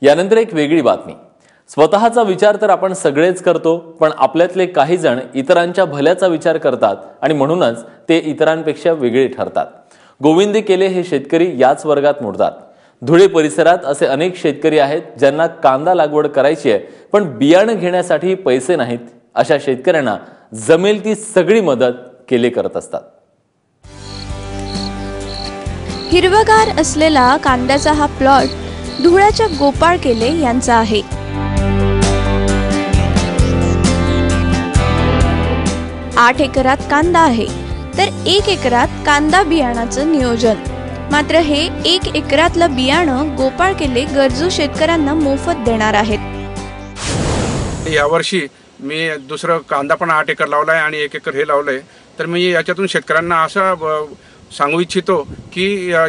यानंतर एक वेगळी बातमी। स्वतःचा विचार तर आपण सगळेच करतो, पण आपल्यातले काही जण इतरांच्या भल्याचा विचार करतात आणि म्हणूनच ते इतरांपेक्षा वेगळे ठरतात। गोविंद केले हे शेतकरी याच वर्गात मोडतात। धुळे परिसरात असे अनेक शेतकरी आहेत ज्यांना कांदा लागवड करायची आहे, पण बियाणे घेण्यासाठी पैसे नाहीत। अशा शेतकऱ्यांना जमेल ती सगळी मदत केले करत असतात। हिरवगार असलेला कांद्याचा हा प्लॉट धुळ्याच्या गोपाळ केले यांचा आहे। आठ एकरात कांदा आहे, तर 1 एकरात कांदा बियाणाचं नियोजन। मात्र हे 1 एकरातलं बियाणं गोपाळ केले गरजू शेतकऱ्यांना मोफत देणार आहेत। यावर्षी मी दुसरं कांदा पण 8 एकर लावलाय आणि 1 एकर हे लावलंय। तर मी याच्यातून शेतकऱ्यांना असं सांगू इच्छितो की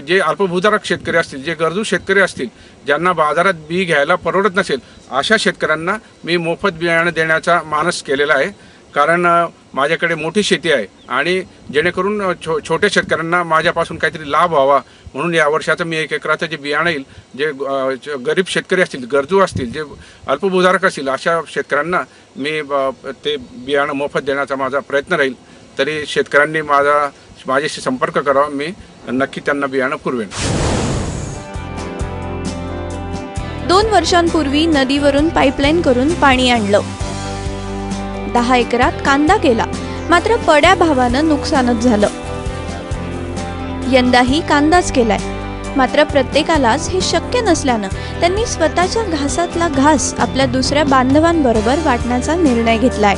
जे अल्पभूधारक शेतकरी असतील, जे गरजू शेतकरी असतील, ज्यांना बाजारात बी घ्यायला परवडत नसेल, अशा शेतकऱ्यांना मी मोफत बियाणे देण्याचा मानस केलेला आहे। कारण माझ्याकडे मोठी शेती आहे आणि जेणेकरून छोट्या शेतकऱ्यांना माझ्यापासून काहीतरी लाभ व्हावा म्हणून या वर्षाचं मी 1 एकराचं जे बियाणं येईल, जे गरीब शेतकरी असतील, गरजू असतील, जे अल्पभूधारक असतील, अशा शेतकऱ्यांना मी ते बियाणं मोफत देण्याचा माझा प्रयत्न राहील। तरी शेतकऱ्यांनी माझ्याशी संपर्क करावा, मी नक्की त्यांना बियाणं पुरवेन। 2 वर्षांपूर्वी नदीवरून पाईपलाईन करून पाणी आणलं। 10 एकरात कांदा केला, मात्र पड्या भावानं नुकसानच झालं। यंदाही कांदाच केलाय, मात्र प्रत्येकालाच हे शक्य नसल्यानं त्यांनी स्वतःच्या घासातला घास आपल्या दुसऱ्या बांधवांबरोबर वाटण्याचा निर्णय घेतलाय।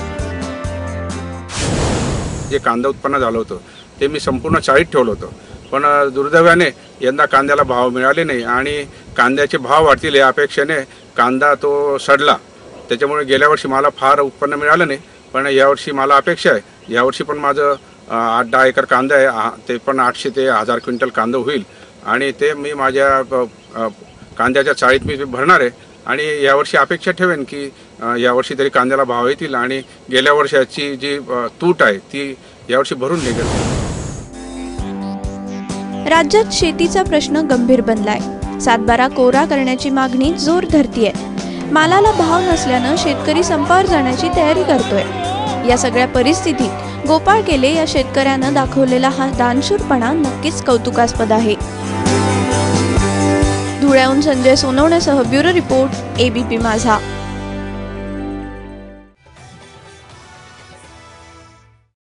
जे कांदा उत्पन्न झालं होतं ते मी संपूर्ण चाळीत ठेवलं होतं, पण दुर्दैवाने यंदा कांद्याला भाव मिळाले नाही आणि कांद्याचे भाव वाढतील या अपेक्षेने कांदा तो सडला। त्याच्यामुळे गेल्या वर्षी मला फार उत्पन्न मिळालं नाही, पण यावर्षी मला अपेक्षा आहे यावर्षी पण माझं 8-10 एकर कांदा आहे, ते पण 800 ते 1000 क्विंटल कांदा होईल आणि ते मी माझ्या कांद्याच्या चाळीत मी भरणार आहे। आणि यावर्षी अपेक्षा ठेवेन की यावर्षी तरी कांद्याला भाव येतील आणि गेल्या वर्षाची जी तूट आहे ती यावर्षी भरून निघेल। राज्यात शेतीचा प्रश्न गंभीर बनलाय। 7/12 कोरा करण्याची मागणी जोर धरतीये। मालाला भाव नसल्यानं शेतकरी संपावर जाण्याची तयारी करतोय। या सगळ्या परिस्थितीत गोपाळ केले या शेतकऱ्यानं दाखवलेला हा दानशूरपणा नक्कीच कौतुकास्पद आहे। धुळ्याहून संजय सोनवणेसह ब्युरो रिपोर्ट, ABP माझा।